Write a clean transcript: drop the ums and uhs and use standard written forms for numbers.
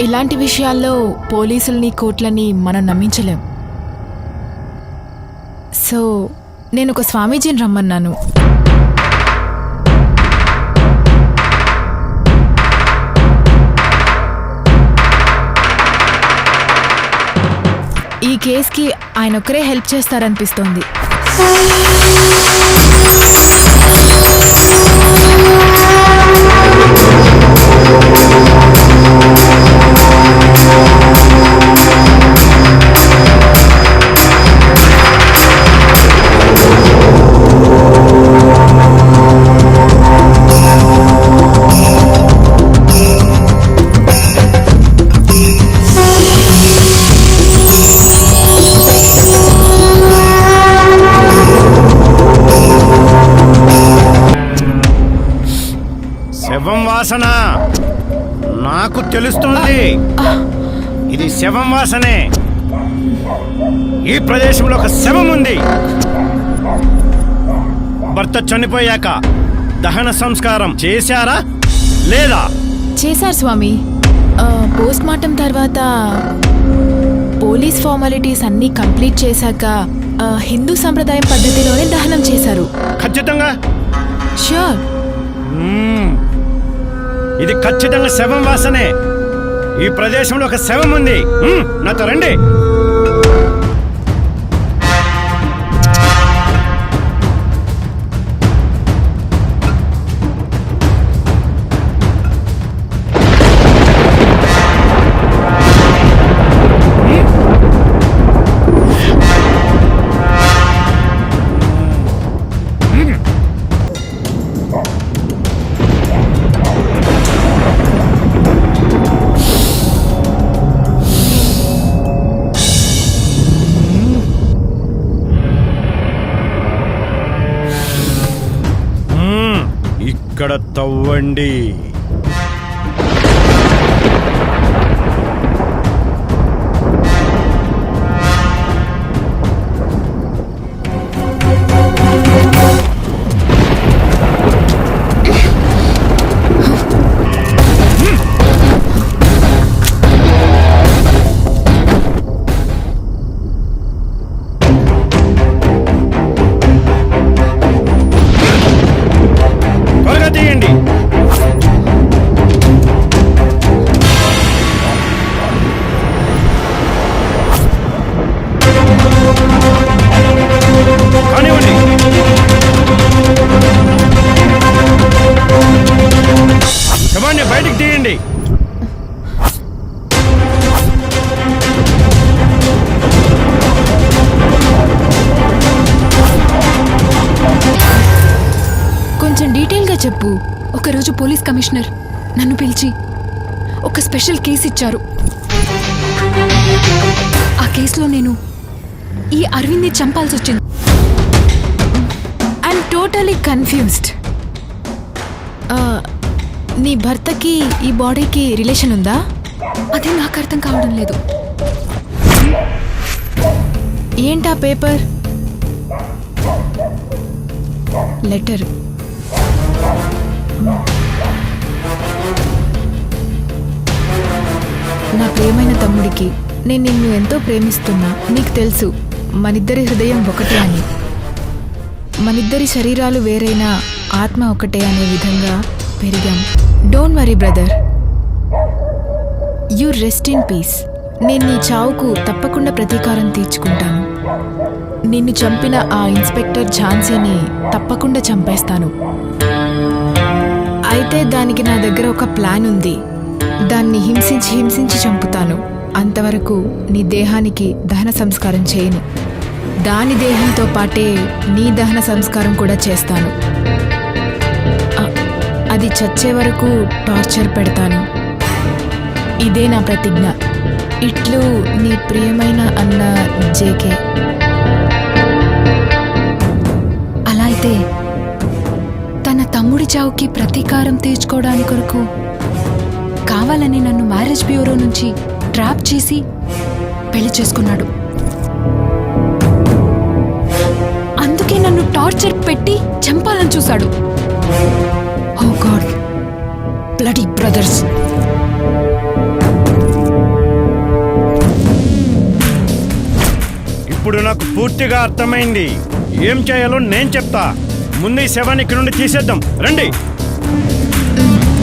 ఇలాంటి విషయాల్లో పోలీసుల్ని కోర్టులని మనం నమ్మించలేం. సో నేను ఒక స్వామీజీని రమ్మన్నాను. ఈ కేసుకి ఆయన ఒక్కరే హెల్ప్ చేస్తారనిపిస్తోంది. శవం వాసన నాకు తెలుస్తుంది. ఇది శవం వాసనే. ఈ ప్రదేశంలో ఒక శవం ఉంది. భర్త చనిపోయాక దహన సంస్కారం చేశారా లేదా? చేశారు స్వామి. పోస్ట్ మార్టం తర్వాత పోలీస్ ఫార్మాలిటీస్ అన్నీ కంప్లీట్ చేశాక హిందూ సంప్రదాయం పద్ధతిలోనే దహనం చేశారు. ఖచ్చితంగా? ష్యూర్. ఇది ఖచ్చితంగా శవం వాసనే. ఈ ప్రదేశంలో ఒక శవం ఉంది. నాతో రండి. ఇక్కడ తవ్వండి. బయటికి తీయండి. కొంచెం డీటెయిల్గా చెప్పు. ఒకరోజు పోలీస్ కమిషనర్ నన్ను పిలిచి ఒక స్పెషల్ కేసు ఇచ్చారు. ఆ కేసులో నేను ఈ అరవింద్ని చంపాల్సి వచ్చింది. I'm totally confused. నీ భర్తకి ఈ బాడీకి రిలేషన్ ఉందా? అదే నాకు అర్థం కావడం లేదు. ఏంటా పేపర్? లెటర్. నా ప్రియమైన తమ్ముడికి, నేను నిన్ను ఎంతో ప్రేమిస్తున్నా. నీకు తెలుసు మనిద్దరి హృదయం ఒకటే అని. మనిద్దరి శరీరాలు వేరైనా ఆత్మ ఒకటే అనే విధంగా పెరిగాం. Don't worry brother, you rest in peace. నేను నీ చావుకు తప్పకుండా ప్రతీకారం తీర్చుకుంటాను. నిన్ను చంపిన ఆ ఇన్స్పెక్టర్ ఝాన్సీని తప్పకుండా చంపేస్తాను. అయితే దానికి నా దగ్గర ఒక ప్లాన్ ఉంది. దాన్ని హింసించి హింసించి చంపుతాను. అంతవరకు నీ దేహానికి దహన సంస్కారం చేయను. దాని దేహంతో పాటే నీ దహన సంస్కారం కూడా చేస్తాను. అది చచ్చే వరకు టార్చర్ పెడతాను. ఇదే నా ప్రతిజ్ఞ. ఇట్లు నీ ప్రియమైన అన్న జేకే. అలా అయితే తన తమ్ముడి చావుకి ప్రతీకారం తీర్చుకోవడానికి కొరకు కావాలని నన్ను మ్యారేజ్ బ్యూరో నుంచి ట్రాప్ చేసి పెళ్లి చేసుకున్నాడు. అందుకే నన్ను టార్చర్ పెట్టి చంపాలని చూశాడు. ఓ గాడ్, బ్లడీ బ్రదర్స్. నాకు పూర్తిగా అర్థమైంది. ఏం చేయాలో నేను చెప్తా. ముందు ఈ శవాన్ని ఇక్కడి నుండి తీసేద్దాం. రండి.